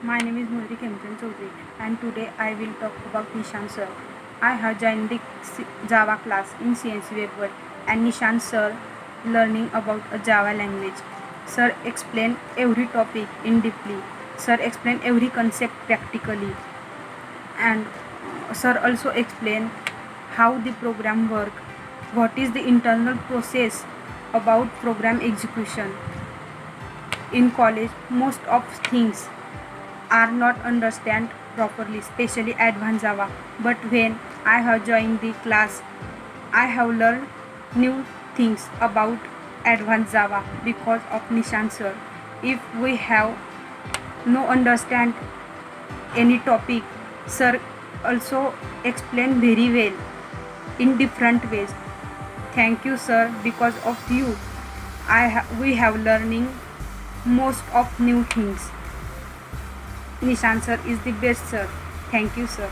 My name is Mayuri and today I will talk about Nishan sir. I have joined the Java class in CNC WEB WORLD and Nishan sir learning about a Java language. Sir explain every topic in deeply. Sir explain every concept practically, and sir also explain how the program work, what is the internal process about program execution. In college, most of things are not understand properly, especially advanced Java. But when I have joined the class, I have learned new things about advanced Java because of Nishan sir. If we have no understand any topic, sir also explain very well in different ways. Thank you sir, because of you we have learning most of new things. Nishan sir is the best sir. Thank you sir.